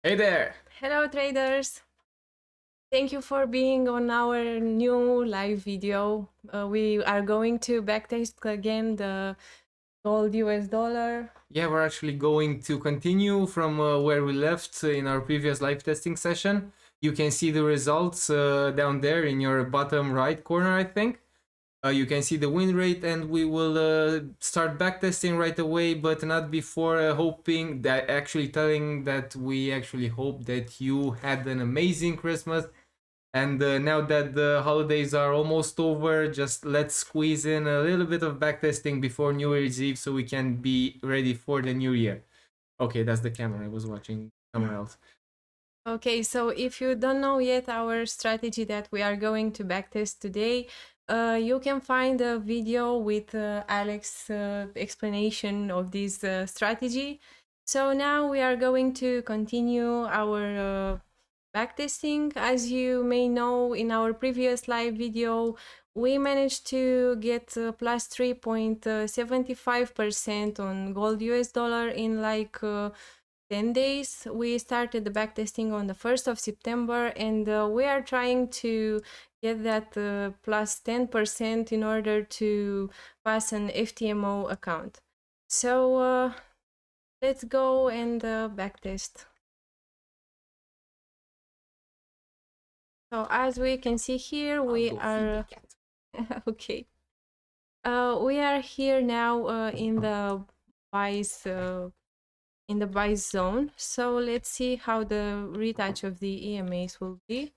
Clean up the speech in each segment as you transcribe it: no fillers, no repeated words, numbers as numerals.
Hey there! Hello traders! Thank you for being on our new live video. We are going to backtest again the gold US dollar. Yeah, we're actually going to continue from where we left in our previous live testing session. You can see the results down there in your bottom right corner, I think. You can see the win rate, and we will start backtesting right away, but not before hoping that actually telling that we actually hope that you had an amazing Christmas. And now that the holidays are almost over, just let's squeeze in a little bit of backtesting before New Year's Eve so we can be ready for the new year. Okay, that's the camera. I was watching somewhere else. Okay, so if you don't know yet our strategy that we are going to backtest today, you can find a video with Alex's explanation of this strategy. So now we are going to continue our backtesting. As you may know, in our previous live video, we managed to get plus 3.75% on gold US dollar in like 10 days. We started the backtesting on the 1st of September, and we are trying to get that plus 10% in order to pass an FTMO account. So let's go and backtest. So as we can see here, we are okay. We are here now in the buys zone. So let's see how the retouch of the EMAs will be.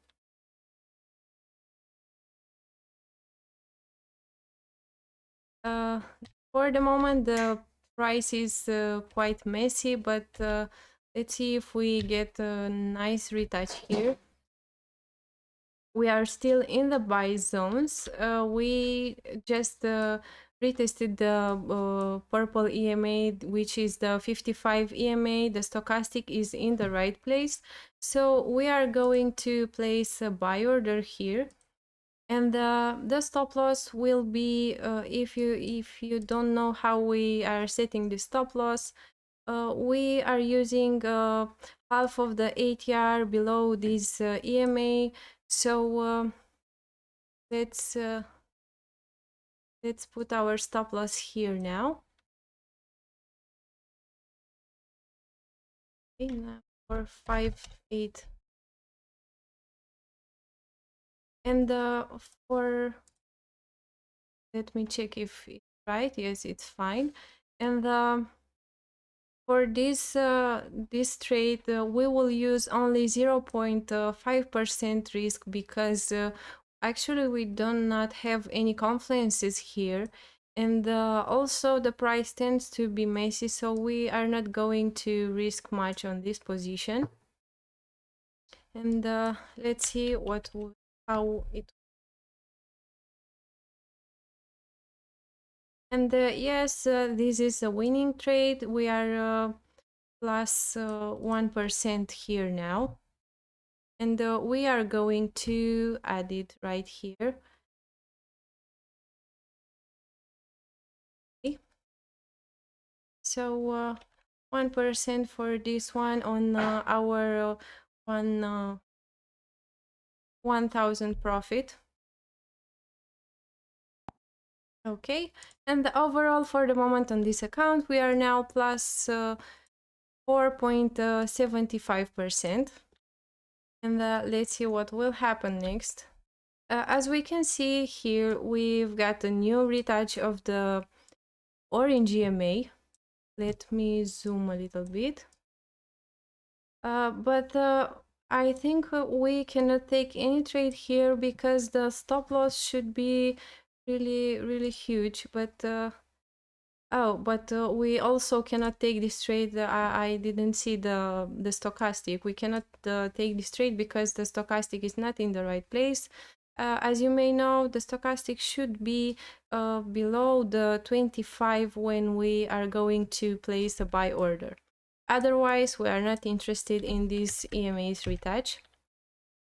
For the moment, the price is quite messy, but let's see if we get a nice retouch here. We are still in the buy zones. We just retested the purple EMA, which is the 55 EMA. The stochastic is in the right place. So we are going to place a buy order here. And the stop loss will be, if you don't know how we are setting the stop loss, we are using half of the ATR below this EMA. So let's put our stop loss here now. Okay, now for 5.8. And for, let me check if it's right. Yes, it's fine. And for this trade, we will use only 0.5% risk because actually we do not have any confluences here. And also the price tends to be messy, so we are not going to risk much on this position. And let's see how it. And yes, this is a winning trade. We are plus 1% here now. And we are going to add it right here. Okay. So 1% for this one on our 1,000 profit. Okay, and the overall for the moment on this account, we are now plus 4.75%. And let's see what will happen next. As we can see here, we've got a new retouch of the orange EMA. Let me zoom a little bit. But I think we cannot take any trade here because the stop loss should be really huge. But we also cannot take this trade. I didn't see the stochastic. We cannot take this trade because the stochastic is not in the right place. As you may know, the stochastic should be below the 25 when we are going to place a buy order. Otherwise, we are not interested in this EMA's retouch.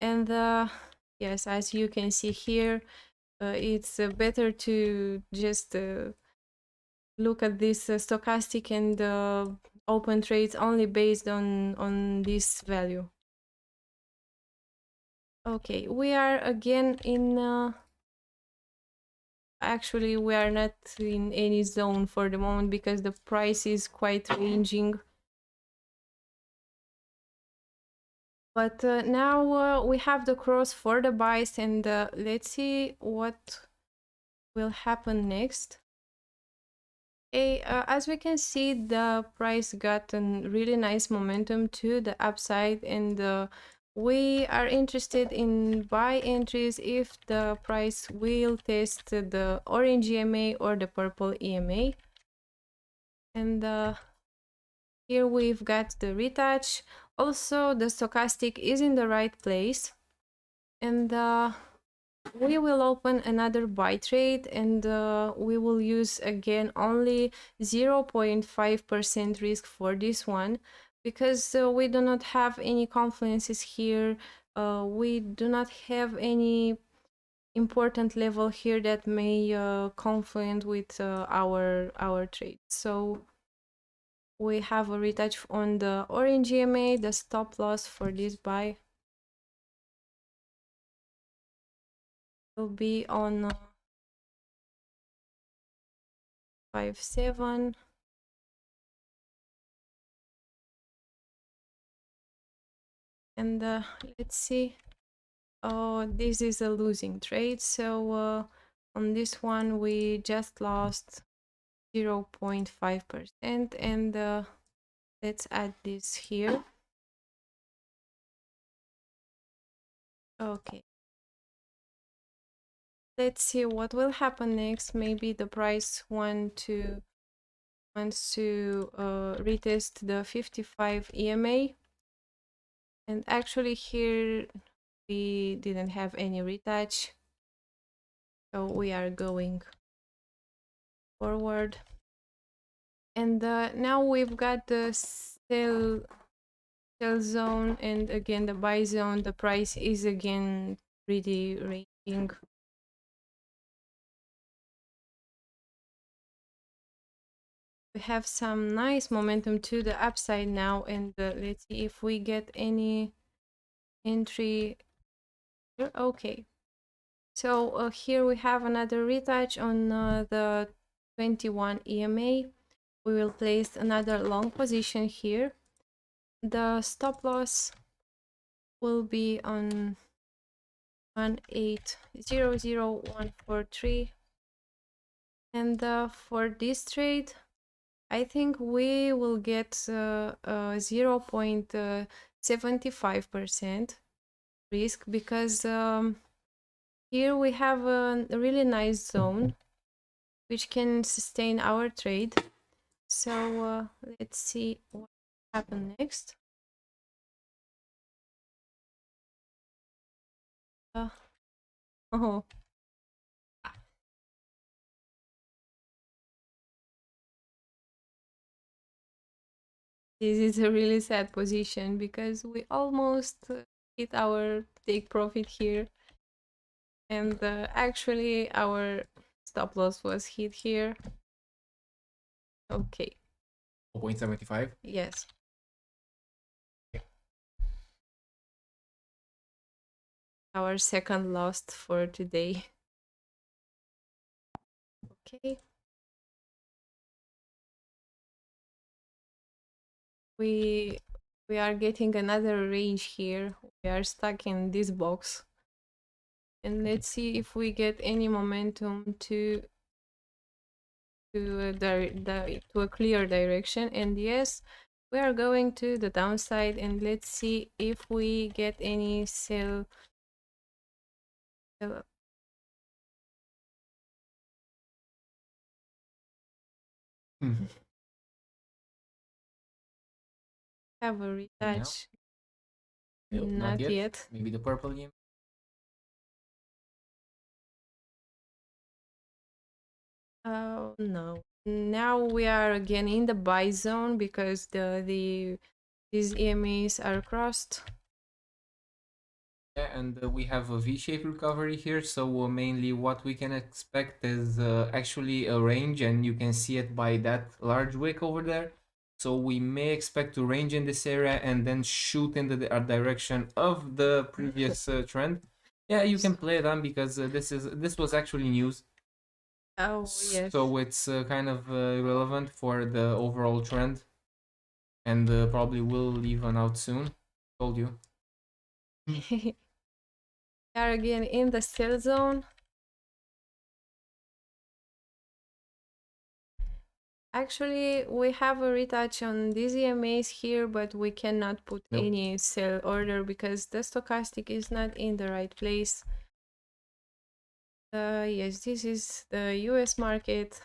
And yes, as you can see here, it's better to just look at this stochastic and open trades only based on this value. Okay, we are again in actually we are not in any zone for the moment because the price is quite ranging. But now we have the cross for the buys, and let's see what will happen next. Okay, as we can see, the price got a really nice momentum to the upside, and we are interested in buy entries if the price will test the orange EMA or the purple EMA. And here we've got the retouch. Also, the stochastic is in the right place, and we will open another buy trade, and we will use again only 0.5% risk for this one because we do not have any confluences here. We do not have any important level here that may confluent with our trade. So we have a retouch on the orange EMA. The stop loss for this buy will be on 5.7. And let's see. Oh, this is a losing trade. So on this one, we just lost 0.5%. And let's add this here. Okay. Let's see what will happen next. Maybe the price wants to retest the 55 EMA. And actually here we didn't have any retouch. So we are going forward. And now we've got the sell zone and again the buy zone. The price is again pretty ranging. We have some nice momentum to the upside now, and let's see if we get any entry here. Okay, so here we have another retouch on the 21 EMA. We will place another long position here. The stop loss will be on 1800143, and for this trade I think we will get 0.75% risk because here we have a really nice zone which can sustain our trade. So let's see what happens next. Oh, this is a really sad position because we almost hit our take profit here, and actually our stop loss was hit here. Okay. 0.75? Yes. Our second loss for today. Okay. We are getting another range here. We are stuck in this box. And let's see if we get any momentum to a clear direction. And yes, we are going to the downside, and let's see if we get any sell. Have a retouch. No, Not yet. Maybe the purple game. Oh no. Now we are again in the buy zone because these EMAs are crossed. Yeah, and we have a V-shaped recovery here, so mainly what we can expect is actually a range, and you can see it by that large wick over there. So we may expect to range in this area and then shoot into the direction of the previous trend. Yeah, you can play it on because this was actually news. Oh yes. So it's kind of relevant for the overall trend, and probably will leave one out soon. Told you. We are again in the sell zone. Actually, we have a retouch on these EMAs here, but we cannot put any sell order because the stochastic is not in the right place. Yes, this is the US market.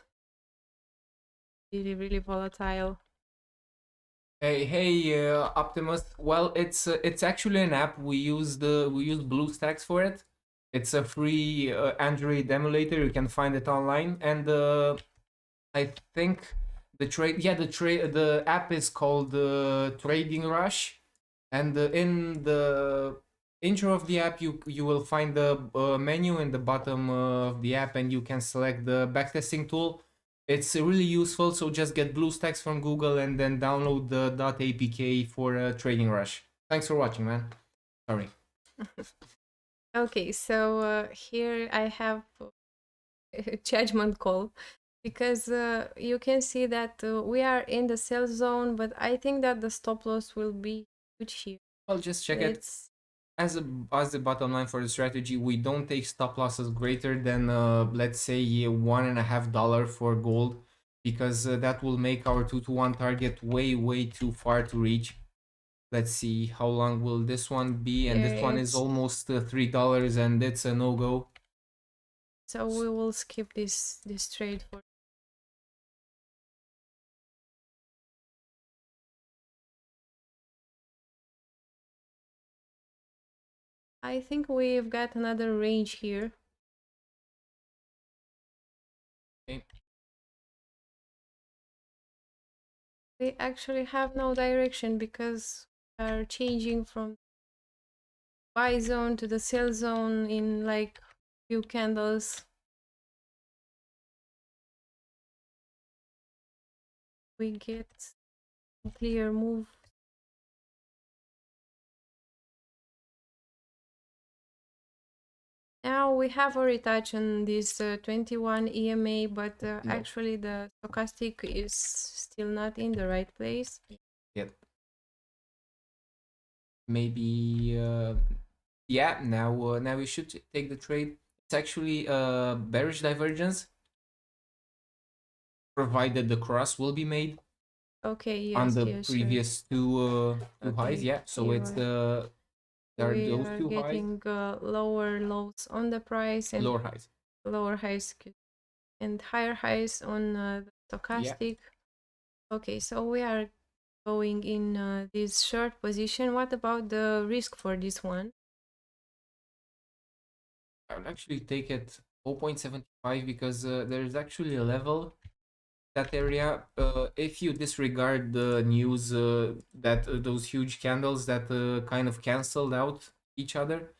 Really volatile. Hey, Optimus. Well, it's actually an app. We use BlueStacks for it. It's a free Android emulator. You can find it online, and I think the app is called Trading Rush, and in the intro of the app you will find the menu in the bottom of the app, and you can select the backtesting tool. It's really useful, so just get BlueStacks from Google and then download the .apk for Trading Rush. Thanks for watching, man. Sorry. Okay, so here I have a judgment call because you can see that we are in the sell zone, but I think that the stop loss will be huge here. Well, just check it. As the bottom line for the strategy, we don't take stop losses greater than let's say $1.50 for gold, because that will make our 2-to-1 target way too far to reach. Let's see how long will this one be, and this one is almost $3, and it's a no-go. So we will skip this trade for. I think we've got another range here. Okay. We actually have no direction because we are changing from buy zone to the sell zone in like few candles. We get a clear move. Now we have a retouch on this 21 EMA, but actually the stochastic is still not in the right place. Yep. Maybe yeah, now we should take the trade. It's actually a bearish divergence, provided the cross will be made. Okay, yes, on the previous two highs. Yeah, so it's there are those two highs. We are getting lower lows on the price and lower highs and higher highs on the stochastic. Yeah. Okay, so we are going in this short position. What about the risk for this one? I would actually take it 0.75 because there is actually a level that area. If you disregard the news that those huge candles that kind of canceled out each other,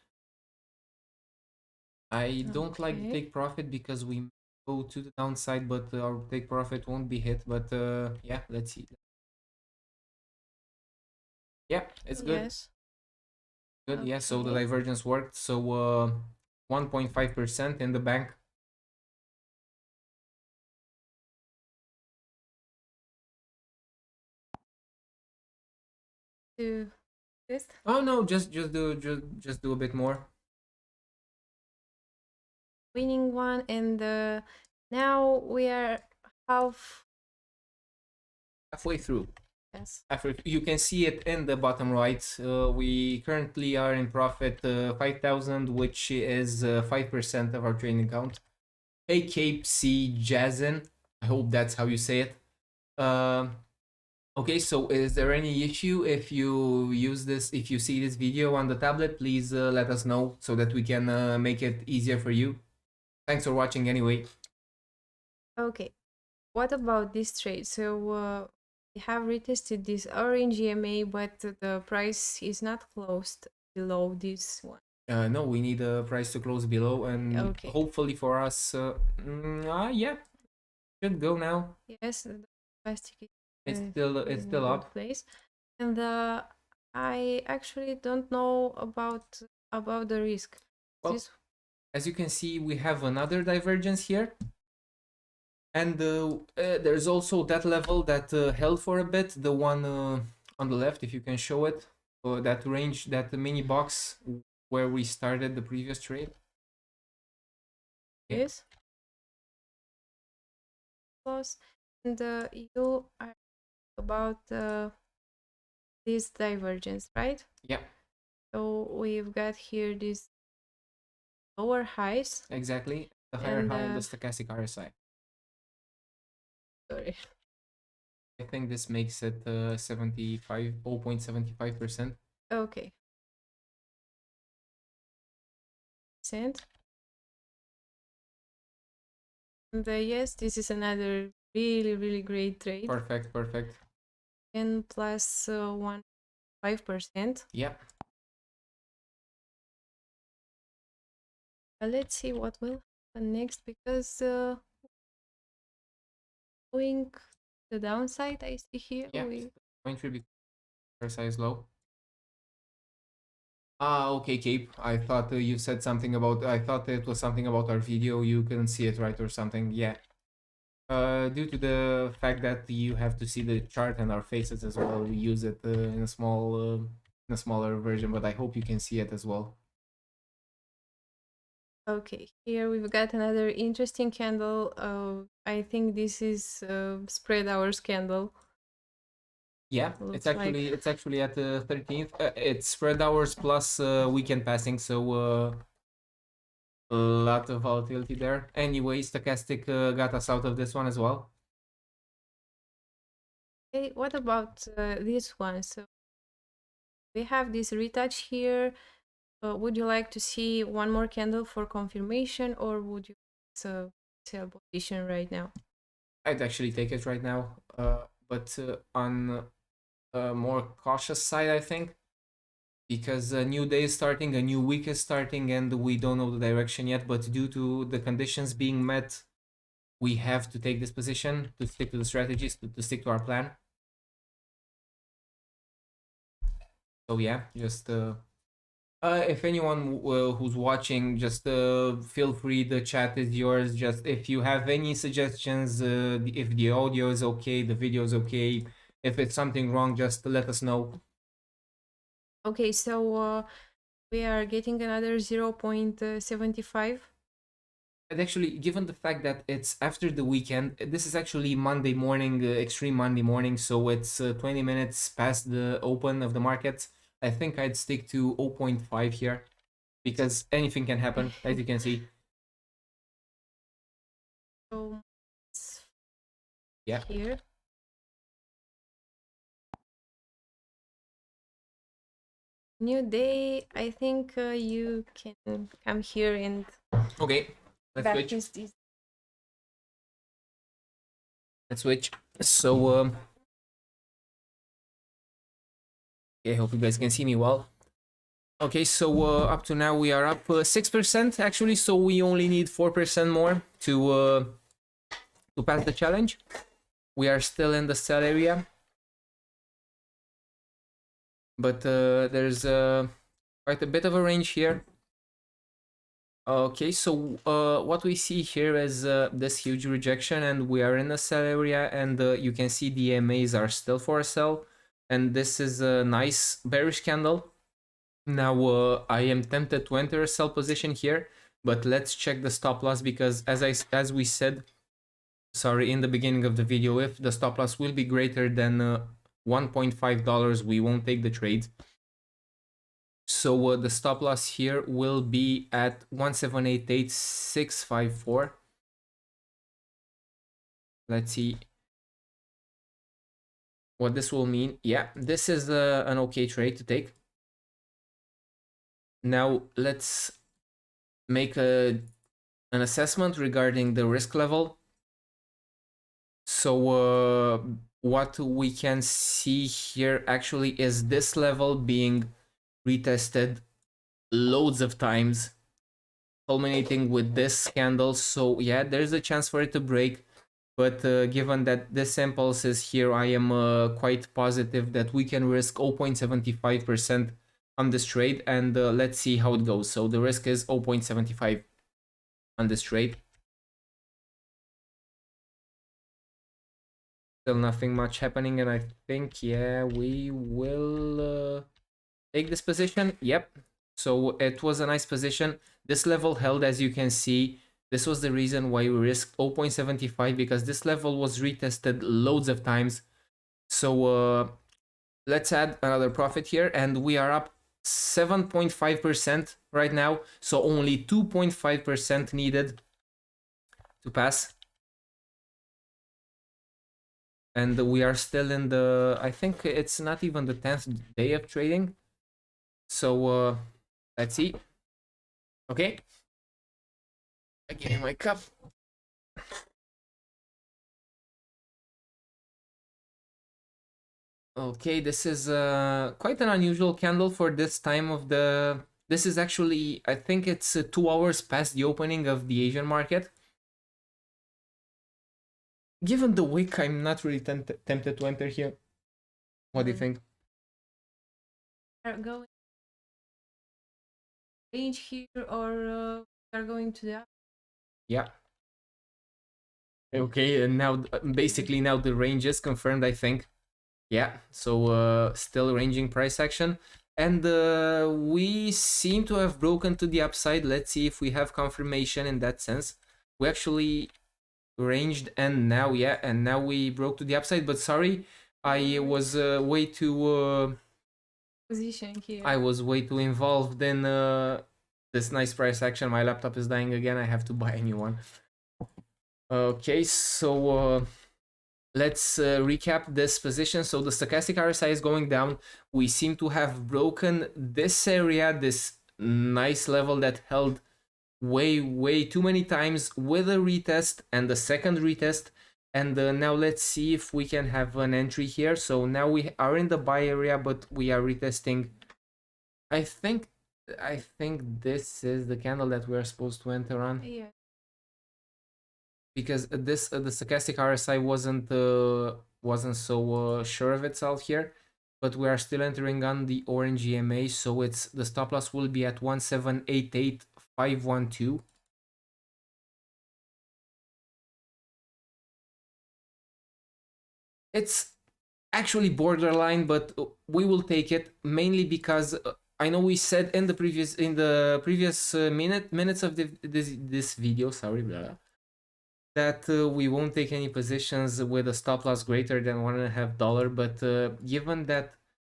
I don't like to take profit because we go to the downside, but our take profit won't be hit. But yeah, let's see. Yeah, it's good. Yes. Good. Yeah, so the divergence worked. So 1.5% in the bank. Do this? Oh no, just do a bit more. Winning one, and now we are halfway through. Yes. After you can see it in the bottom right, we currently are in profit 5,000, which is 5% of our trading account. A Cape C Jazen, I hope that's how you say it. Okay, so is there any issue if you use this, if you see this video on the tablet? Please let us know so that we can make it easier for you. Thanks for watching anyway. Okay. What about this trade? So we have retested this orange EMA, but the price is not closed below this one. No, we need a price to close below, and Okay. hopefully for us, yeah, should go now. Yes, the plastic It's is still in a still good up. place. And I actually don't know about the risk. Well, This as you can see, we have another divergence here, and there's also that level that held for a bit, the one on the left, if you can show it, that range, that mini box where we started the previous trade. Okay. is close. And you are about this divergence, right? Yeah, So we've got here these lower highs. exactly. The higher And high on the stochastic RSI. sorry. I think this makes it 0.75%. Okay. Cent. And yes, this is another really great trade. Perfect, perfect. And plus 1.5%. Yeah. Let's see what will happen next, because going the downside, I see here. Yeah. Point should be RSI is low. Ah, okay, Cape. I thought you said something about. I thought it was something about our video. You couldn't see it right or something. Yeah. Due to the fact that you have to see the chart and our faces as well, we use it in a smaller version. But I hope you can see it as well. Okay, here we've got another interesting candle. I think this is spread hours candle. Yeah, Looks it's actually at the 13th. It's spread hours plus weekend passing, so a lot of volatility there. Anyway, stochastic got us out of this one as well. Okay, what about this one? So we have this retouch here. Would you like to see one more candle for confirmation, or would you sell position right now? I'd actually take it right now, but on a more cautious side, I think, because a new day is starting, a new week is starting, and we don't know the direction yet. But due to the conditions being met, we have to take this position to stick to the strategies, to stick to our plan. So yeah, just if anyone who's watching, just feel free. The chat is yours. Just if you have any suggestions, if the audio is okay, the video is okay, if it's something wrong, just let us know. Okay, so we are getting another 0.75. And actually, given the fact that it's after the weekend, this is actually Monday morning, extreme Monday morning, so it's 20 minutes past the open of the market. I think I'd stick to 0.5 here, because anything can happen, as you can see. So yeah, here. New day. I think you can come here and okay, let's switch. this. Let's switch. So okay, I hope you guys can see me well. Okay, so up to now we are up 6% actually, so we only need 4% more to pass the challenge. We are still in the sell area, but there's quite a bit of a range here. Okay, so what we see here is this huge rejection, and we are in the sell area, and you can see the EMAs are still for a sell, and this is a nice bearish candle. Now I am tempted to enter a sell position here, but let's check the stop loss, because as we said, sorry, in the beginning of the video, if the stop loss will be greater than $1.5, we won't take the trade. So the stop loss here will be at 1788654. Let's see what this will mean. Yeah, this is an okay trade to take. Now let's make an assessment regarding the risk level. So what we can see here actually is this level being retested loads of times, culminating with this candle. So yeah, there's a chance for it to break, but given that this impulse is here, I am quite positive that we can risk 0.75% on this trade, and let's see how it goes. So the risk is 0.75 on this trade. Still nothing much happening, and I think, yeah, we will take this position. Yep. So it was a nice position. This level held, as you can see. This was the reason why we risked 0.75, because this level was retested loads of times. So let's add another profit here, and we are up 7.5% right now. So only 2.5% needed to pass. And we are still in the, I think it's not even the 10th day of trading. So let's see. Okay. Again, my cup. Okay, this is quite an unusual candle for this time of the... This is actually, I think it's 2 hours past the opening of the Asian market. Given the wick, I'm not really tempted to enter here. What do you think? Are going range here, or are going to the... Yeah. Okay, and now basically now the range is confirmed, I think. Yeah, so still ranging price action. And we seem to have broken to the upside. Let's see if we have confirmation in that sense. We actually ranged, and now, yeah, and now we broke to the upside. But sorry, I was way too... position here. I was way too involved in this nice price action. My laptop is dying again. I have to buy a new one. Okay, so... let's recap this position. So the stochastic RSI is going down. We seem to have broken this area, this nice level that held way too many times with a retest and the second retest. And now let's see if we can have an entry here. So now we are in the buy area, but we are retesting. I think this is the candle that we're supposed to enter on. Yeah. Because this the stochastic RSI wasn't so sure of itself here, but we are still entering on the orange EMA, so it's the stop loss will be at 1788512. It's actually borderline, but we will take it, mainly because I know we said in the previous minutes of this video, sorry, blah, blah, that we won't take any positions with a stop loss greater than $1.5, but given that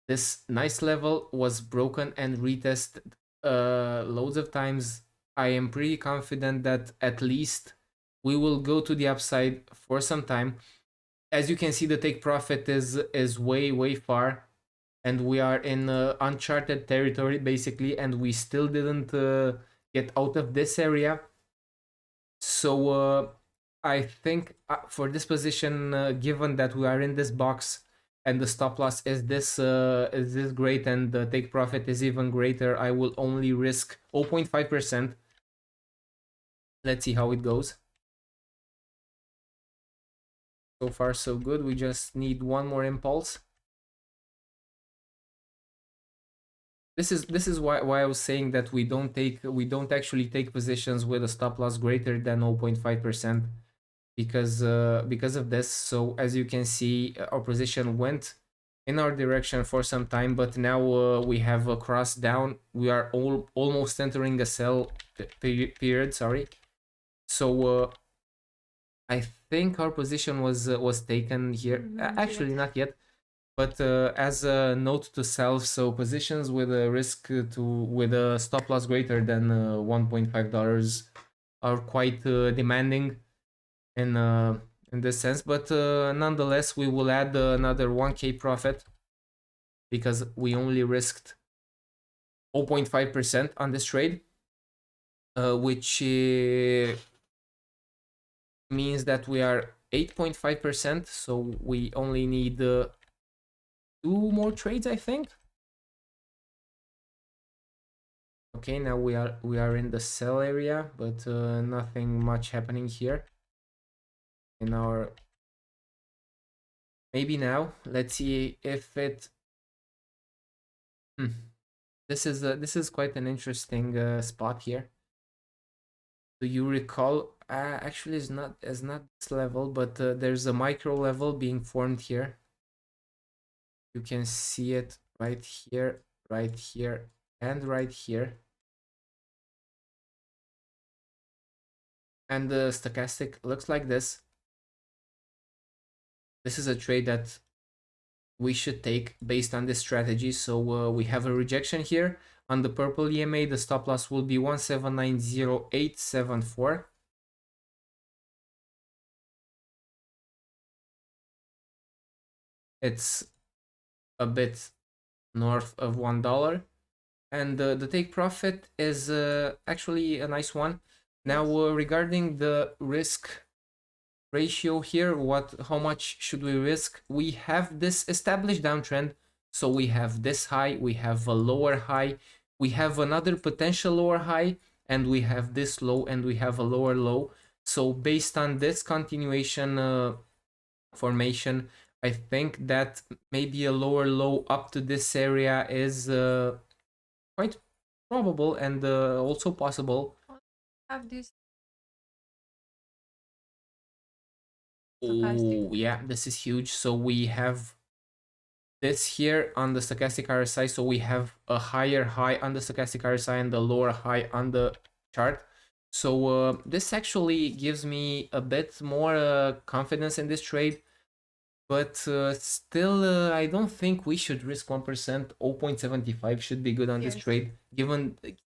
this nice level was broken and retested loads of times, I am pretty confident that at least we will go to the upside for some time. As you can see, the take profit is way far, and we are in uncharted territory basically, and we still didn't get out of this area. So I think for this position, given that we are in this box and the stop loss is this great and the take profit is even greater, I will only risk 0.5%. Let's see how it goes. So far so good. We just need one more impulse. This is why I was saying that we don't actually take positions with a stop loss greater than 0.5%. Because of this. So as you can see, our position went in our direction for some time, but now we have a cross down. We are almost entering a sell period, sorry. So I think our position was taken here. Actually, not yet, But as a note to self, so positions with a risk with a stop loss greater than $1.5 are quite demanding in this sense. But nonetheless, we will add another 1K profit because we only risked 0.5% on this trade, which means that we are 8.5%. So we only need 2 more trades, I think. Okay, now we are in the sell area, but nothing much happening here. In our maybe now, let's see if it. This is quite an interesting spot here. Do you recall? Actually, it's not this level, but there's a micro level being formed here. You can see it right here, and right here. And the stochastic looks like this. This is a trade that we should take based on this strategy. So we have a rejection here. On the purple EMA, the stop loss will be 1790874. It's a bit north of $1. And the take profit is actually a nice one. Now regarding the risk ratio here, how much should we risk? We have this established downtrend, so we have this high, we have a lower high, we have another potential lower high, and we have this low, and we have a lower low. So based on this continuation formation, I think that maybe a lower low up to this area is quite probable and also possible. Have this. Oh yeah, this is huge. So we have this here on the stochastic RSI. So we have a higher high on the stochastic RSI and the lower high on the chart. So this actually gives me a bit more confidence in this trade. But still, I don't think we should risk 1%. 0.75 should be good on this trade. Given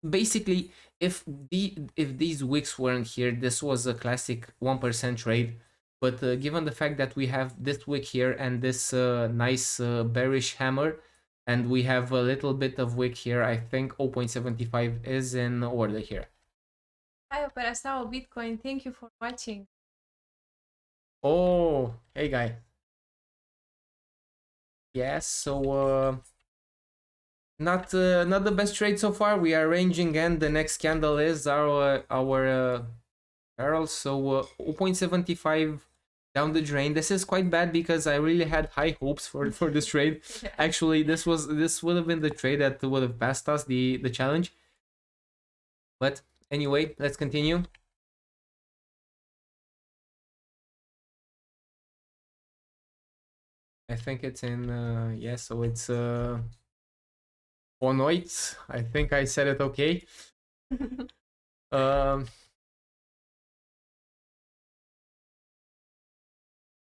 basically, if these wicks weren't here, this was a classic 1% trade. But given the fact that we have this wick here and this nice bearish hammer, and we have a little bit of wick here, I think 0.75 is in order here. Hi, Operação Bitcoin. Thank you for watching. Oh, hey guy. Yes, so not the best trade so far. We are ranging, and the next candle is our barrel. So 0.75 down the drain. This is quite bad because I really had high hopes for this trade. Actually, this would have been the trade that would have passed us the challenge. But anyway, let's continue. I think it's in yeah, so it's Onoit. I think I said it okay.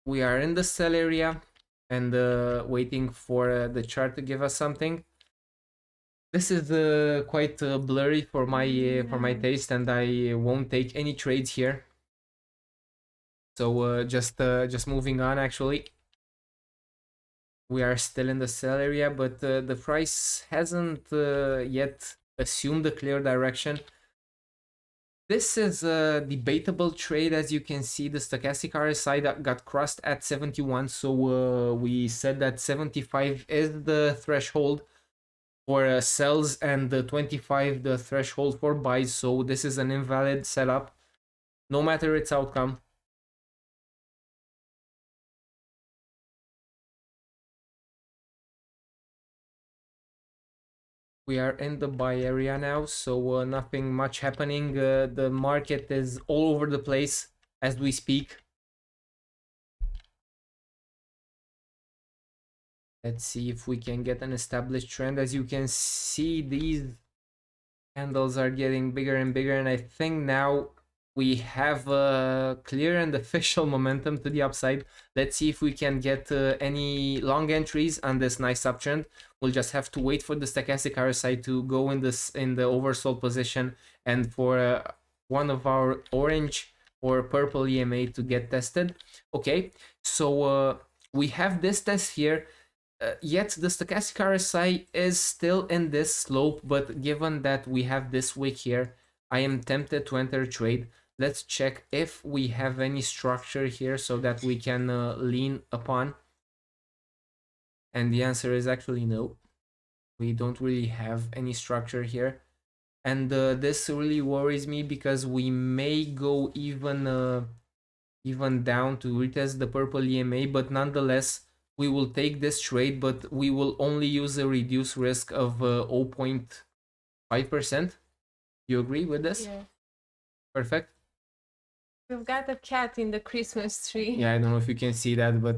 We are in the sell area and waiting for the chart to give us something. This is quite blurry for my taste, and I won't take any trades here. So just moving on. Actually, we are still in the sell area, but the price hasn't yet assumed a clear direction. This is a debatable trade. As you can see, the stochastic RSI that got crossed at 71. So we said that 75 is the threshold for sells and the 25 the threshold for buys. So this is an invalid setup, no matter its outcome. We are in the buy area now, so nothing much happening. The market is all over the place as we speak. Let's see if we can get an established trend. As you can see, these candles are getting bigger and bigger, and I think now we have a clear and official momentum to the upside. Let's see if we can get any long entries on this nice uptrend. We'll just have to wait for the stochastic RSI to go in the oversold position, and for one of our orange or purple EMA to get tested. Okay, so we have this test here. Yet the stochastic RSI is still in this slope, but given that we have this wick here, I am tempted to enter a trade. Let's check if we have any structure here so that we can lean upon. And the answer is actually no. We don't really have any structure here. And this really worries me because we may go even down to retest the purple EMA, but nonetheless, we will take this trade, but we will only use a reduced risk of 0.5%. You agree with this? Yeah. Perfect. We've got a cat in the Christmas tree. Yeah, I don't know if you can see that, but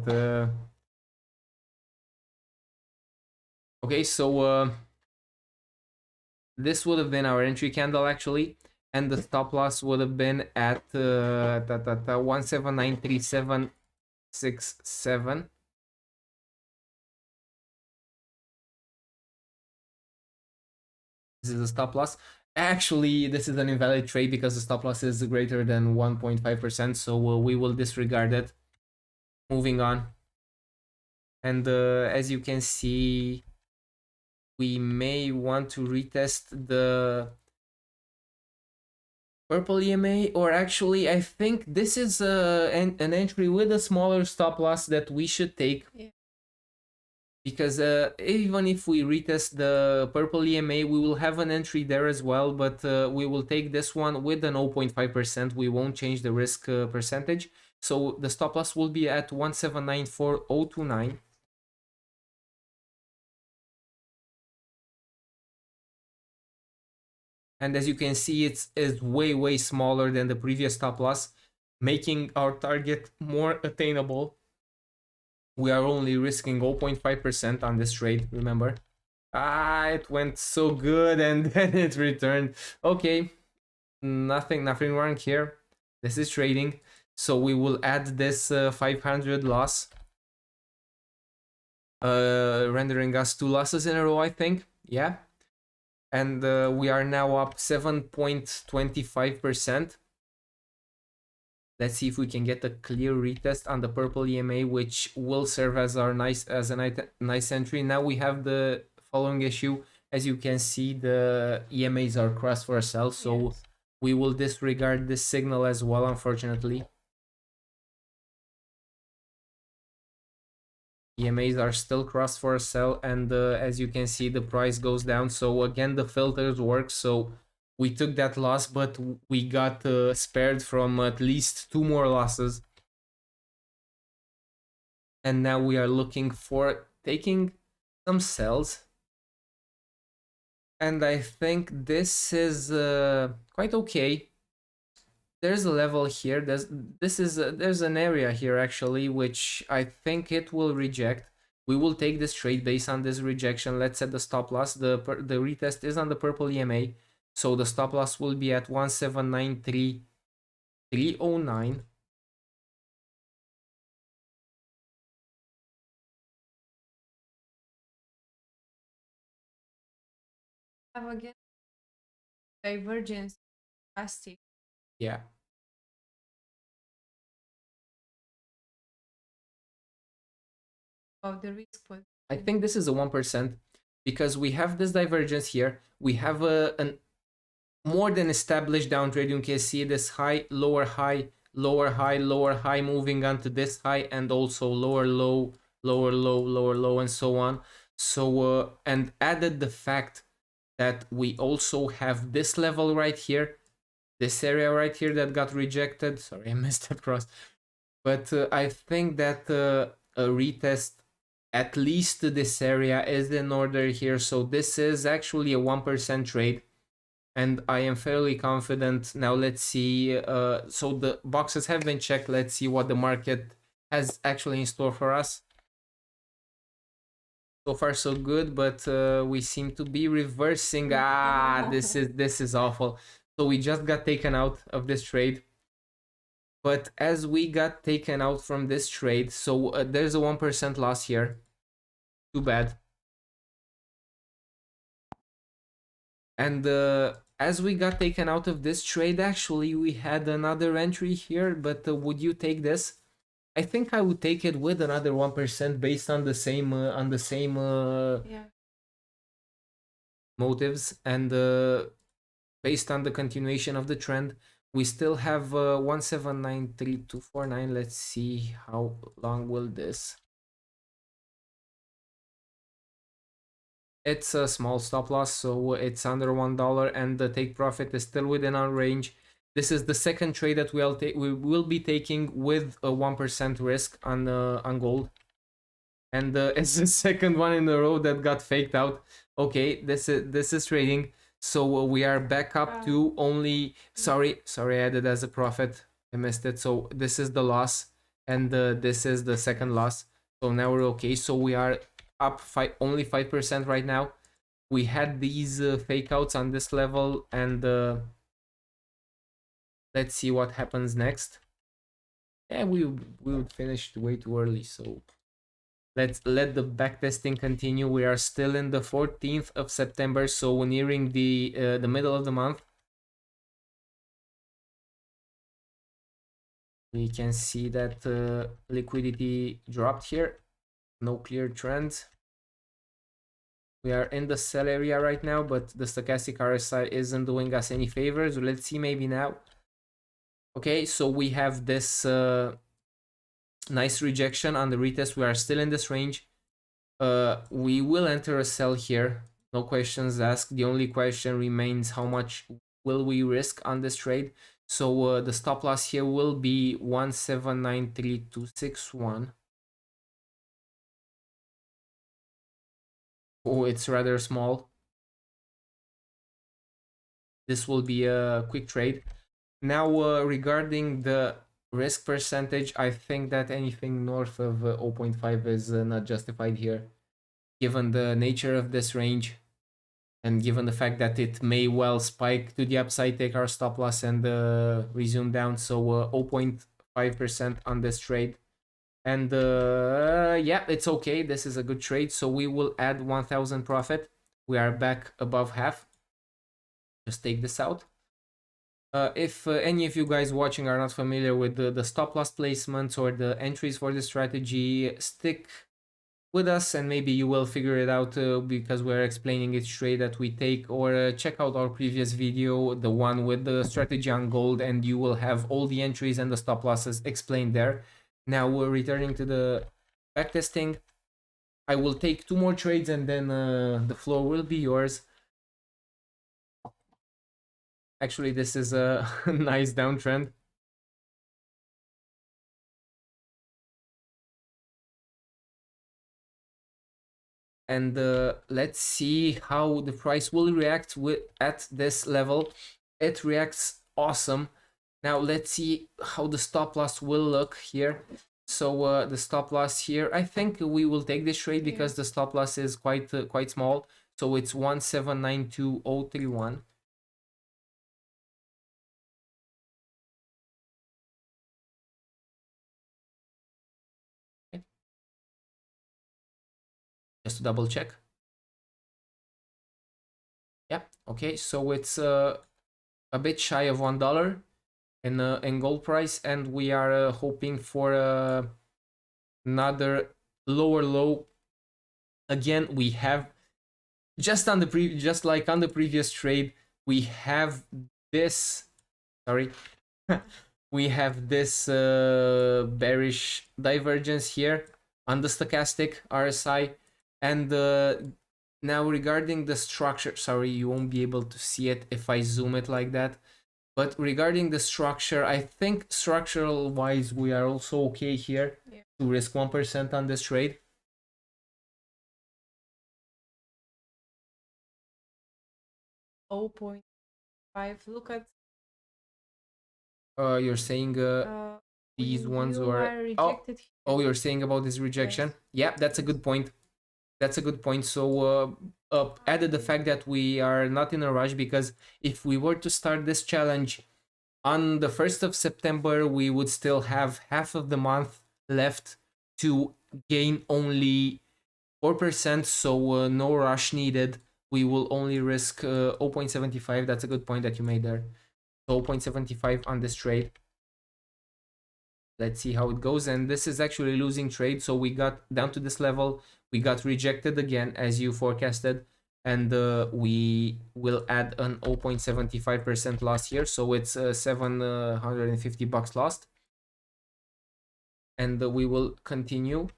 okay, so this would have been our entry candle actually, and the stop loss would have been at 1793767. This is a stop loss. Actually, this is an invalid trade because the stop loss is greater than 1.5%, so we will disregard it. Moving on. And as you can see, we may want to retest the purple EMA, or actually, I think this is an entry with a smaller stop loss that we should take. Yeah. Because even if we retest the purple EMA, we will have an entry there as well, but we will take this one with an 0.5%. We won't change the risk percentage. So the stop loss will be at 1794029. And as you can see, it's way smaller than the previous stop loss, making our target more attainable. We are only risking 0.5% on this trade, remember? It went so good and then it returned. Okay, nothing wrong here. This is trading. So we will add this 500 loss, rendering us 2 losses in a row, I think. Yeah. And we are now up 7.25%. Let's see if we can get a clear retest on the purple EMA, which will serve as our nice entry. Now we have the following issue. As you can see, the EMAs are crossed for a sell, so yes, we will disregard this signal as well, unfortunately. EMAs are still crossed for a sell, and as you can see, the price goes down. So again, the filters work. So we took that loss, but we got spared from at least 2 more losses. And now we are looking for taking some sells. And I think this is quite okay. There's a level here. There's an area here actually, which I think it will reject. We will take this trade based on this rejection. Let's set the stop loss. The retest is on the purple EMA. So the stop loss will be at 1793309. Have again divergence plastic. Yeah. Of the risk point. I think this is a 1% because we have this divergence here. We have an more than established downtrend. You can see this high, lower high, lower high, lower high, moving on to this high, and also lower low, lower low, lower low, and so on. So and added the fact that we also have this level right here, this area right here that got rejected. Sorry, I missed that cross. But I think that a retest at least to this area is in order here. So this is actually a 1% trade, and I am fairly confident. Now let's see. So the boxes have been checked. Let's see what the market has actually in store for us. So far so good, but we seem to be reversing. This is awful. So we just got taken out of this trade. But as we got taken out from this trade, so there's a 1% loss here. Too bad. And as we got taken out of this trade, actually, we had another entry here, but would you take this? I think I would take it with another 1% based on the same Yeah. motives, and based on the continuation of the trend. We still have 1793249. Let's see how long will this. It's a small stop loss, so it's under $1, and the take profit is still within our range. This is the second trade that we will be taking with a 1% risk on gold, and it's the second one in a row that got faked out. Okay, this is trading. So we are back up to only. Sorry, I added as a profit. I missed it. So this is the loss, and this is the second loss. So now we're okay. So we are up only 5% right now. We had these fake outs on this level, and let's see what happens next. Yeah, we would finish way too early, so let's let the backtesting continue. We are still in the 14th of September, so we're nearing the middle of the month. We can see that liquidity dropped here. No clear trends. We are in the sell area right now, but the stochastic RSI isn't doing us any favors. Let's see maybe now. Okay, so we have this nice rejection on the retest. We are still in this range. We will enter a sell here. No questions asked. The only question remains, how much will we risk on this trade? So the stop loss here will be 1793261. Oh, it's rather small. This will be a quick trade. Now, regarding the risk percentage, I think that anything north of 0.5 is not justified here, given the nature of this range, and given the fact that it may well spike to the upside, take our stop loss, and resume down. So 0.5% on this trade. And yeah, it's okay. This is a good trade. So we will add 1,000 profit. We are back above half. Just take this out. If any of you guys watching are not familiar with the stop loss placements or the entries for the strategy, stick with us and maybe you will figure it out because we're explaining each trade that we take, or check out our previous video, the one with the strategy on gold, and you will have all the entries and the stop losses explained there. Now we're returning to the backtesting. I will take 2 more trades and then the floor will be yours. Actually, this is a nice downtrend. And let's see how the price will react at this level. It reacts awesome. Now let's see how the stop loss will look here. So the stop loss here, I think we will take this trade because the stop loss is quite small. So it's 1792031. Okay. Just to double check. Yeah. Okay. So it's a bit shy of $1 in gold price, and we are hoping for another lower low. Again, we have just like on the previous trade, we have this. Sorry. We have this bearish divergence here on the stochastic RSI, and now regarding the structure, sorry, you won't be able to see it if I zoom it like that, but regarding the structure, I think structural wise we are also okay here to risk 1% on this trade. .5. Look at. You're saying these ones are rejected. Oh, you're saying about this rejection? Yes. Yeah, that's a good point. That's a good point. So added the fact that we are not in a rush, because if we were to start this challenge On the 1st of September, we would still have half of the month left to gain only 4%, so no rush needed. We will only risk 0.75. That's a good point that you made there. So 0.75 on this trade. Let's see how it goes. And this is actually losing trade. So we got down to this level. We got rejected again as you forecasted. And we will add an 0.75% loss here. So it's $750 lost. And we will continue.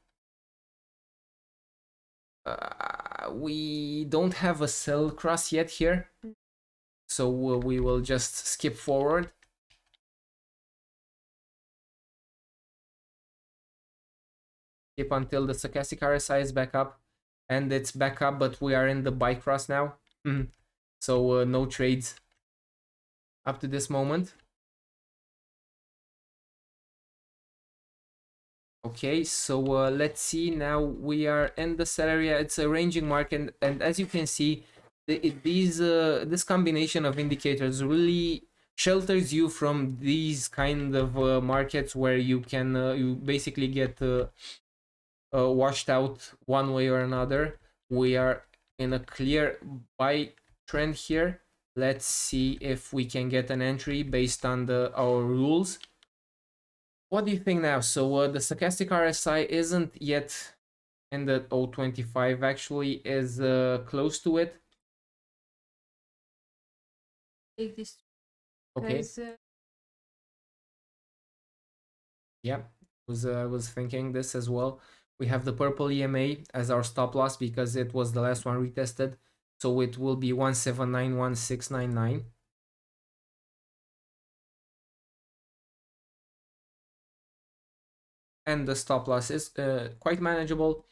We don't have a sell cross yet here. So we will just skip forward. Skip until the stochastic RSI is back up. And it's back up, but we are in the buy cross now. So no trades up to this moment. Okay, so let's see. Now we are in the sell area. It's a ranging market, and as you can see, this combination of indicators really shelters you from these kind of markets where you can you basically get washed out one way or another. We are in a clear buy trend here. Let's see if we can get an entry based on our rules. What do you think now? So the stochastic RSI isn't yet in the 0.25, actually is close to it. Take this. Okay. Yeah, I was thinking this as well. We have the purple EMA as our stop loss because it was the last one retested. So it will be 1791699. And the stop loss is quite manageable.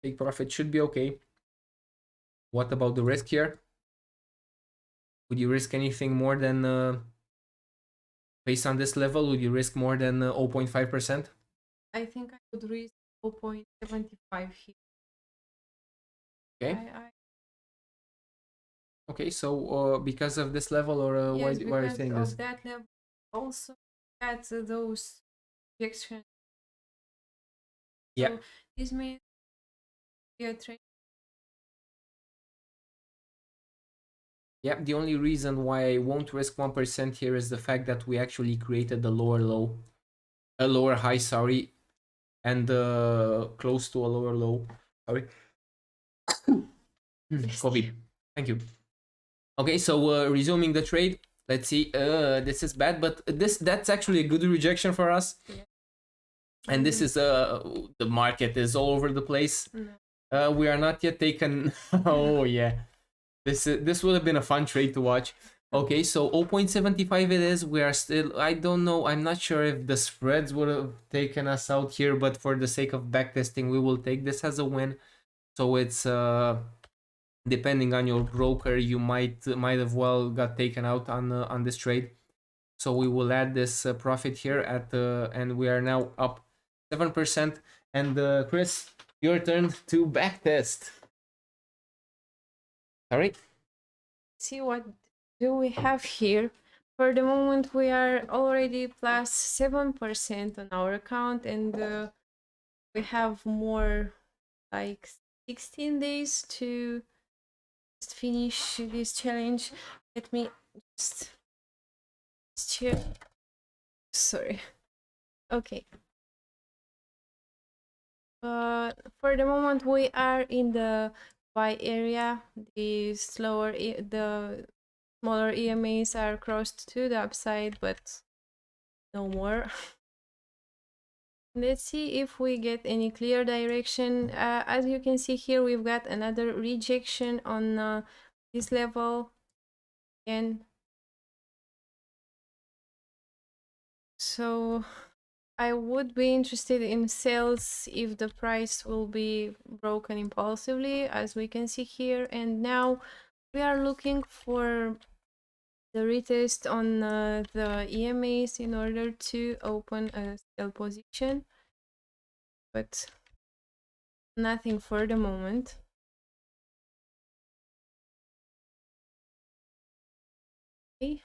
Big profit should be okay. What about the risk here? Would you risk anything more than based on this level? Would you risk more than 0.5%? I think I would risk 0.75 here. Okay. Okay, so because of this level, or yes, why are you saying this? Because of that level, also at those projections. Yeah. So this means we are trading. Yeah, the only reason why I won't risk 1% here is the fact that we actually created a lower low, a lower high, sorry, and close to a lower low. Sorry. COVID. Thank you. Okay, so resuming the trade. Let's see. This is bad, but that's actually a good rejection for us. Yeah. And this is the market is all over the place. We are not yet taken. Oh yeah. This would have been a fun trade to watch. Okay, so 0.75 it is. We are still, I don't know, I'm not sure if the spreads would have taken us out here, but for the sake of backtesting, we will take this as a win. So it's depending on your broker, you might have well got taken out on this trade. So we will add this profit here at and we are now up 7%. And Chris, your turn to backtest. Sorry. See what do we have here. For the moment, we are already plus 7% on our account, and we have more like 16 days to just finish this challenge. Let me just check. Sorry. Okay. For the moment, we are in the buy area. The smaller EMAs are crossed to the upside, but no more. Let's see if we get any clear direction. As you can see here, we've got another rejection on this level again. So I would be interested in sales if the price will be broken impulsively, as we can see here. And now we are looking for the retest on the EMAs in order to open a sell position, but nothing for the moment. Okay.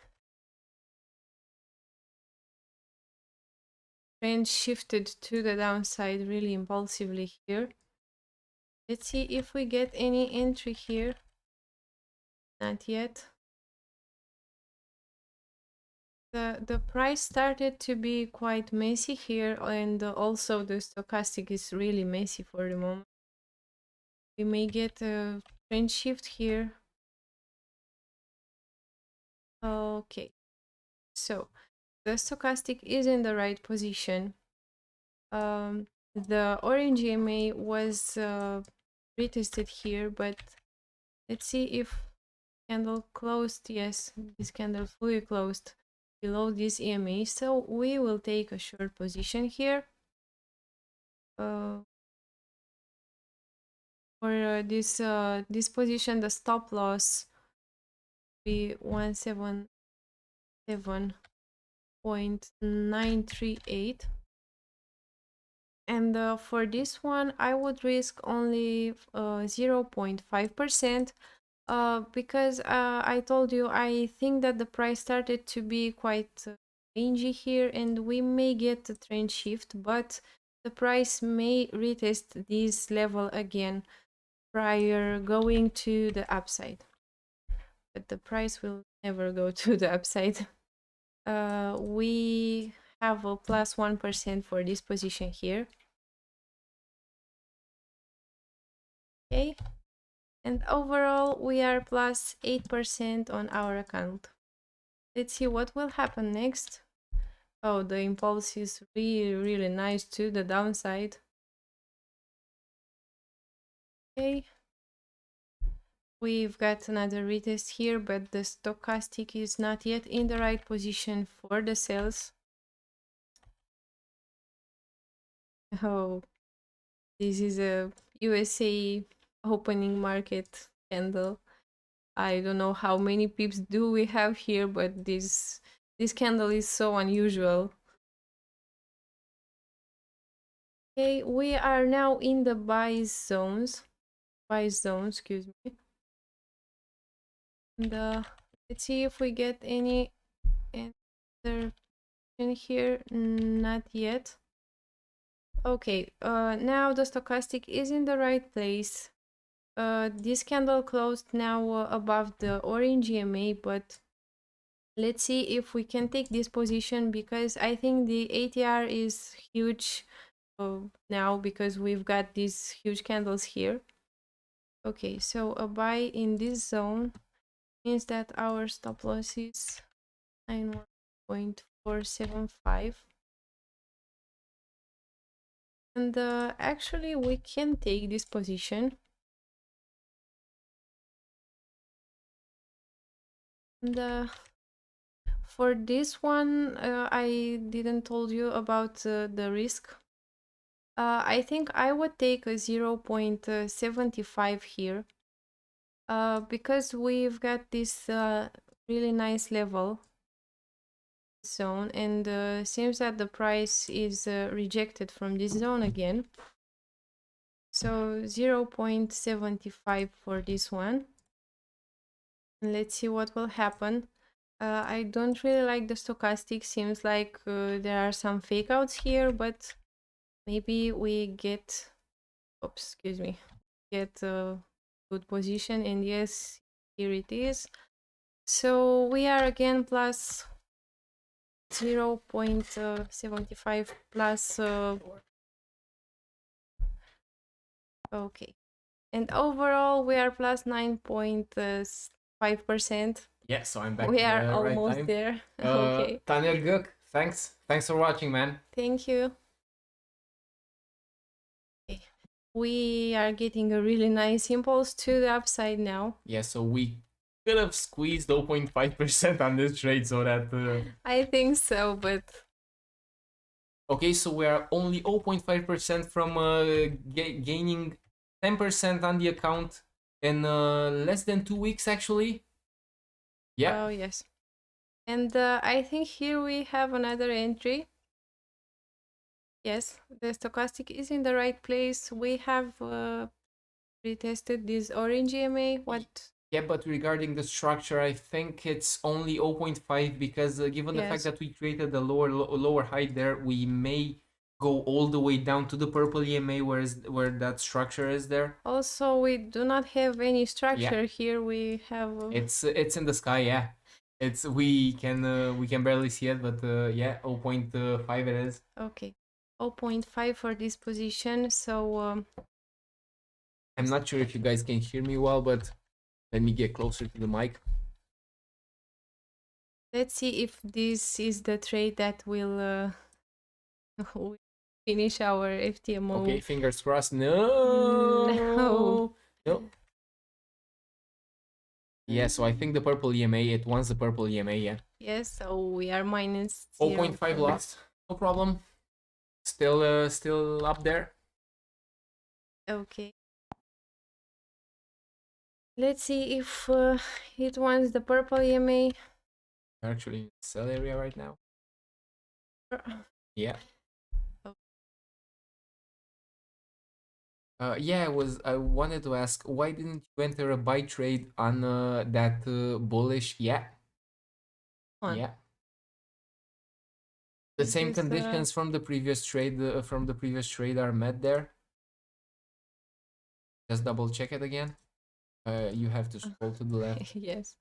trend shifted to the downside really impulsively here. Let's see if we get any entry here. Not yet. The price started to be quite messy here, and also the stochastic is really messy for the moment. We may get a trend shift here. Okay, so the stochastic is in the right position. The orange EMA was retested here, but let's see if candle closed. Yes, this candle fully closed below this EMA, so we will take a short position here. For this position, the stop loss be 177.938, and for this one I would risk only 0.5%. Because I told you I think that the price started to be quite rangy here, and we may get a trend shift, but the price may retest this level again prior going to the upside. But the price will never go to the upside. We have a plus 1% for this position here. Okay. And overall, we are plus 8% on our account. Let's see what will happen next. Oh, the impulse is really nice to the downside. Okay. We've got another retest here, but the stochastic is not yet in the right position for the sales. Oh, this is a USA opening market candle. I don't know how many pips do we have here, but this candle is so unusual. Okay, we are now in the buy zone, excuse me. And let's see if we get any answer in here. Not yet. Okay, now the stochastic is in the right place. This candle closed now above the orange EMA, but let's see if we can take this position, because I think the ATR is huge now, because we've got these huge candles here. Okay, so a buy in this zone means that our stop loss is 91.475. And actually we can take this position. And for this one, I didn't told you about the risk. I think I would take a 0.75 here, because we've got this really nice level zone, and seems that the price is rejected from this zone again. So 0.75 for this one. And let's see what will happen. I don't really like the stochastic. Seems like there are some fake outs here, but maybe we get, oops, excuse me, get a good position. And yes, here it is. So we are again plus 0.75 plus okay, and overall we are plus 9.5%. Yeah, so I'm back. We are at the right almost time. there. Okay, Tanya Guk, thanks for watching, man. thank you. Okay. We are getting a really nice impulse to the upside now. Yeah, so we could have squeezed 0.5% on this trade, so that I think so, but okay, so we are only 0.5% from gaining 10% on the account in less than 2 weeks, actually. Yeah. oh yes. And I think here we have another entry. Yes, the stochastic is in the right place. We have retested this orange EMA. What Yeah, but regarding the structure, I think it's only 0.5 because given the fact Yes. that we created a lower height there, we may go all the way down to the purple EMA where that structure is there. Also, we do not have any structure here. We have. It's in the sky, yeah. It's we can barely see it, but yeah, 0.5 it is. Okay. 0.5 for this position. So I'm not sure if you guys can hear me well, but let me get closer to the mic. let's see if this is the trade that will finish our FTMO. Okay, fingers crossed. No. No. Yeah, so I think the purple EMA, it wants the purple EMA, yeah. Yes, so we are minus 0.5 lost. No problem. Still up there. Okay. Let's see if it wants the purple EMA. Actually in sell area right now. Yeah. Yeah, I wanted to ask, why didn't you enter a buy trade on that bullish? Yeah. Yeah. The same conditions from the previous trade are met there. Just double check it again. You have to scroll to the left. Yes.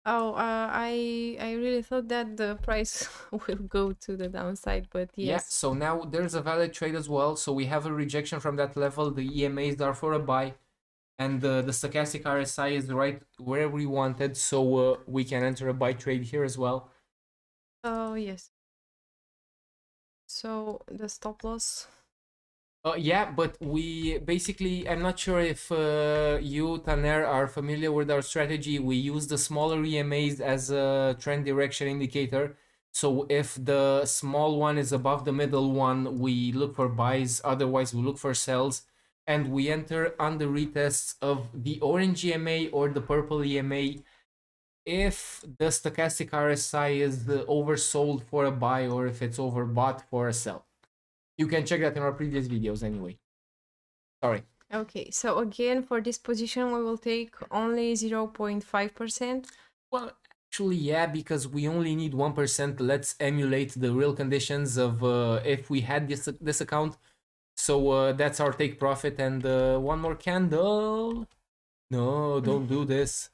Oh, I really thought that the price will go to the downside, but yes. Yeah, so now there's a valid trade as well. So we have a rejection from that level. The EMAs are for a buy, and the stochastic RSI is right where we wanted. So we can enter a buy trade here as well. Oh, yes. So the stop loss. Yeah, but we basically, I'm not sure if you, Taner, are familiar with our strategy. We use the smaller EMAs as a trend direction indicator. So if the small one is above the middle one, we look for buys. Otherwise, we look for sells. And we enter on the retests of the orange EMA or the purple EMA if the stochastic RSI is oversold for a buy or if it's overbought for a sell. You can check that in our previous videos anyway. Sorry. Okay, so again, for this position, we will take only 0.5%. Well, actually, yeah, because we only need 1%. Let's emulate the real conditions of if we had this account. So that's our take profit. And one more candle. No, don't do this.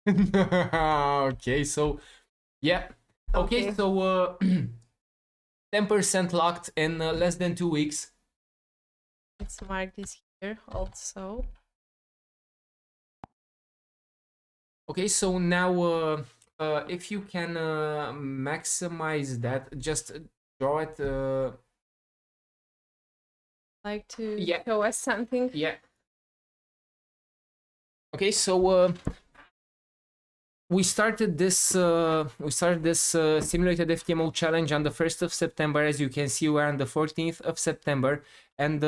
Okay, so yeah. Okay, so 10% locked in less than 2 weeks. Let's mark this here also. Okay, so now if you can maximize that, just draw it. Like to show us something? Yeah. Okay, so we started this simulated FTMO challenge on the 1st of September. As you can see, we're on the 14th of September, and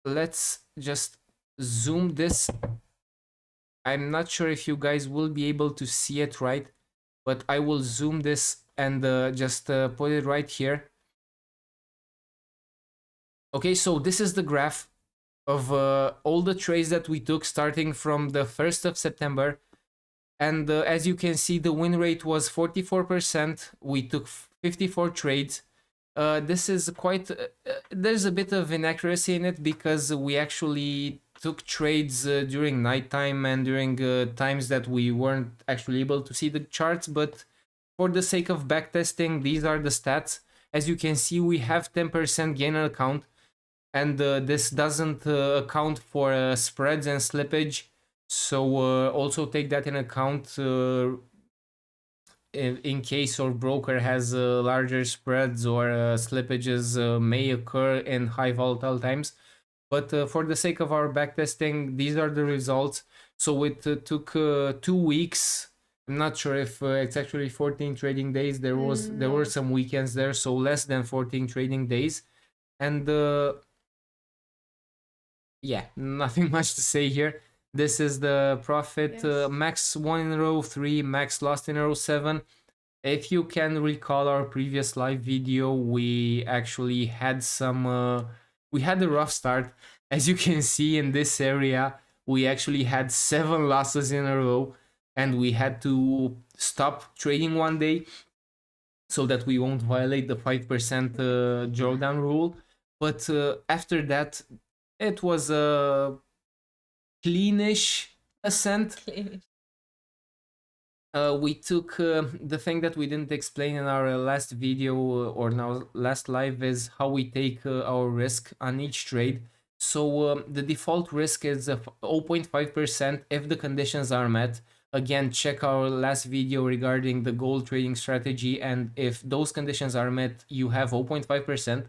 let's just zoom this. I'm not sure if you guys will be able to see it right, but I will zoom this and just put it right here. Okay, so this is the graph of all the trades that we took starting from the 1st of September. And as you can see, the win rate was 44%. We took 54 trades. This is quite... there's a bit of inaccuracy in it because we actually took trades during nighttime and during times that we weren't actually able to see the charts. But for the sake of backtesting, these are the stats. As you can see, we have 10% gain on account. And this doesn't account for spreads and slippage. So also take that in account in case your broker has larger spreads or slippages may occur in high volatile times. But for the sake of our backtesting, these are the results. So it took 2 weeks. I'm not sure if it's actually 14 trading days. There were some weekends there, so less than 14 trading days. And yeah, nothing much to say here. This is the profit. Yes. Max won in row 3, max lost in row 7. If you can recall our previous live video, we actually had some we had a rough start, as you can see in this area, we actually had 7 losses in a row, and we had to stop trading one day so that we won't violate the 5% drawdown rule. But after that, it was a cleanish ascent. We took the thing that we didn't explain in our last video or in our last live is how we take our risk on each trade. So the default risk is 0.5% if the conditions are met. Again, check our last video regarding the gold trading strategy, and if those conditions are met, you have 0.5%,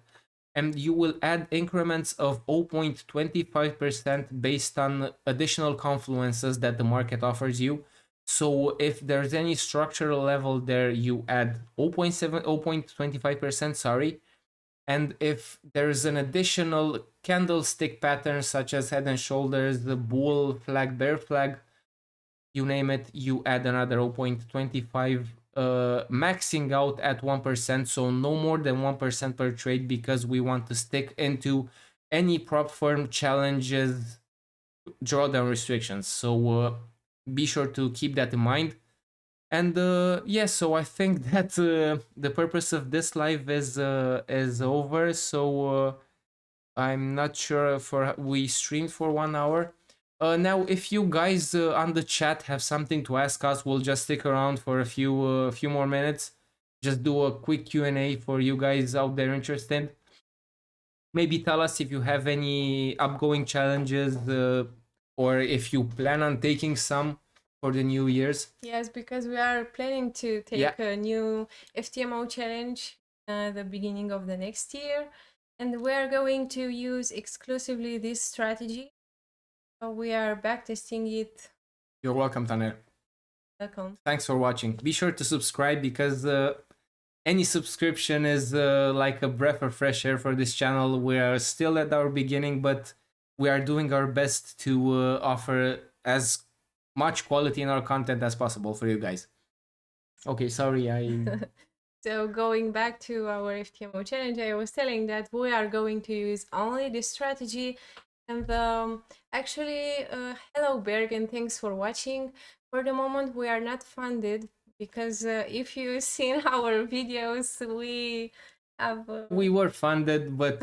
and you will add increments of 0.25% based on additional confluences that the market offers you. So if there's any structural level there, you add 0.25%, sorry. And if there's an additional candlestick pattern such as head and shoulders, the bull flag, bear flag, you name it, you add another 0.25, maxing out at 1%, so no more than 1% per trade, because we want to stick into any prop firm challenges drawdown restrictions. So be sure to keep that in mind. And yeah, so I think that the purpose of this live is over. So I'm not sure if we streamed for 1 hour. Now, if you guys on the chat have something to ask us, we'll just stick around for a few more minutes. Just do a quick Q&A for you guys out there interested. Maybe tell us if you have any upcoming challenges or if you plan on taking some for the New Year's. Yes, because we are planning to take a new FTMO challenge at the beginning of the next year, and we are going to use exclusively this strategy. So we are backtesting it. You're welcome, Taner. Welcome. Thanks for watching. Be sure to subscribe, because any subscription is like a breath of fresh air for this channel. We are still at our beginning, but we are doing our best to offer as much quality in our content as possible for you guys. Okay, sorry, So going back to our FTMO challenge, I was telling that we are going to use only this strategy. And actually, hello Berg, and thanks for watching. For the moment, we are not funded, because if you've seen our videos, we have... we were funded, but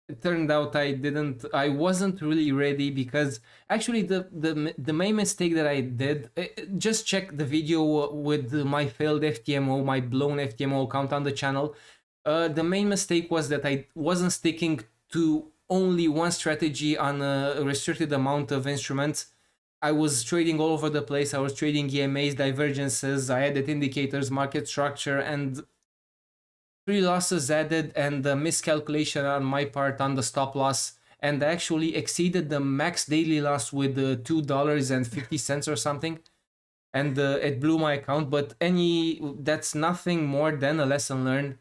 it turned out I wasn't really ready, because actually the main mistake that I did, just check the video with my failed FTMO, my blown FTMO account on the channel. The main mistake was that I wasn't sticking to only one strategy on a restricted amount of instruments. I was trading all over the place. I was trading EMAs, divergences, I added indicators, market structure, and 3 losses added and a miscalculation on my part on the stop loss, and I actually exceeded the max daily loss with $2.50 or something, and it blew my account. But that's nothing more than a lesson learned,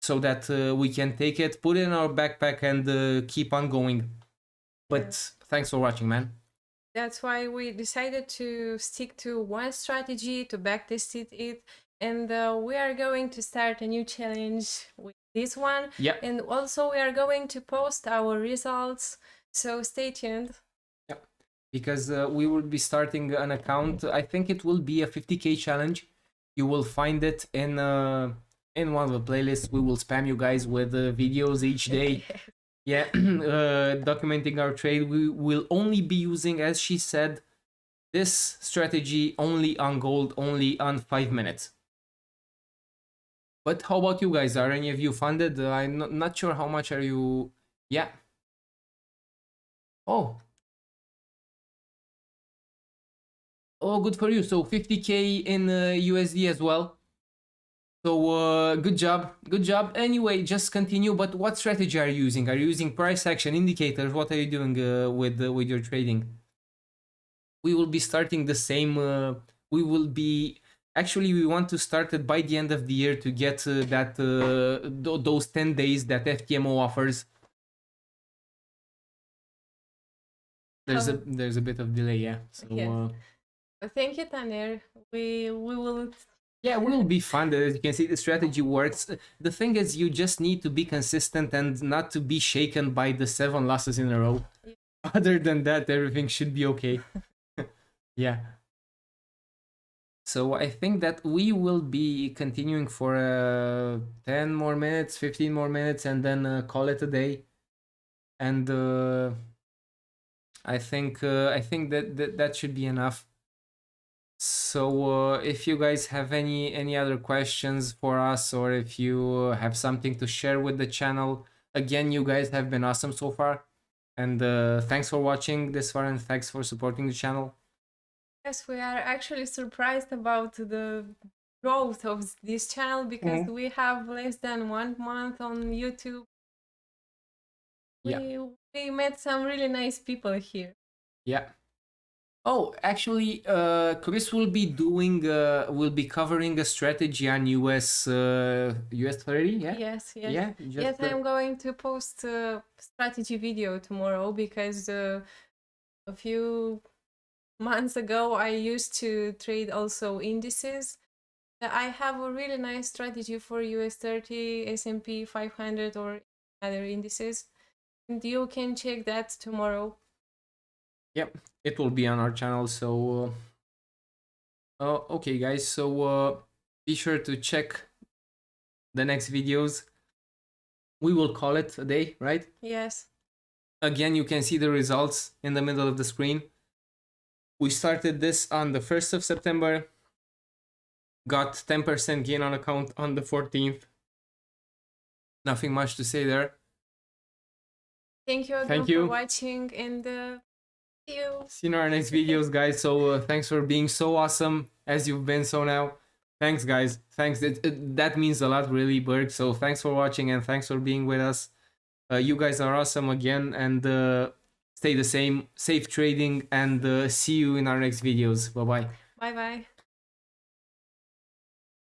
so that we can take it, put it in our backpack, and keep on going. But thanks for watching, man. That's why we decided to stick to one strategy, to backtest it. And we are going to start a new challenge with this one. Yeah. And also we are going to post our results. So stay tuned. Yeah. Because we will be starting an account. I think it will be a 50K challenge. You will find it in one of the playlists. We will spam you guys with videos each day. Yeah. Documenting our trade. We will only be using, as she said, this strategy only on gold, only on 5 minutes. But how about you guys? Are any of you funded? I'm not sure how much are you... Yeah. Oh, good for you. So 50K in USD as well. So good job. Anyway, just continue. But what strategy are you using? Are you using price action indicators? What are you doing with your trading? We will be starting the same. Actually, we want to start it by the end of the year to get those 10 days that FTMO offers. There's a bit of delay, yeah. So thank you, Taner. We will... Yeah, we will be funded. As you can see, the strategy works. The thing is, you just need to be consistent and not to be shaken by the 7 losses in a row. other than that, everything should be okay. Yeah. So I think that we will be continuing for 10 more minutes, 15 more minutes, and then call it a day. And I think that should be enough. So if you guys have any other questions for us, or if you have something to share with the channel, again, you guys have been awesome so far. And thanks for watching this far, and thanks for supporting the channel. Yes, we are actually surprised about the growth of this channel because we have less than 1 month on YouTube. Yeah. We met some really nice people here. Yeah. Oh, actually, Chris will be covering a strategy on US 30. Yeah. Yes. Yeah. Yes, I'm going to post a strategy video tomorrow because a few months ago I used to trade also indices. I have a really nice strategy for US 30, S&P 500 or other indices. And you can check that tomorrow. Yep, it will be on our channel. So okay guys, so be sure to check the next videos. We will call it a day, right? Yes. Again, you can see the results in the middle of the screen. We started this on the 1st of September, got 10% gain on account on the 14th. Nothing much to say there. Thank you again for watching, and see you. See you in our next videos, guys. So thanks for being so awesome as you've been so now. Thanks, guys. Thanks. That means a lot, really, Berg. So thanks for watching, and thanks for being with us. You guys are awesome again, and stay the same. Safe trading, and see you in our next videos. Bye-bye. Bye-bye.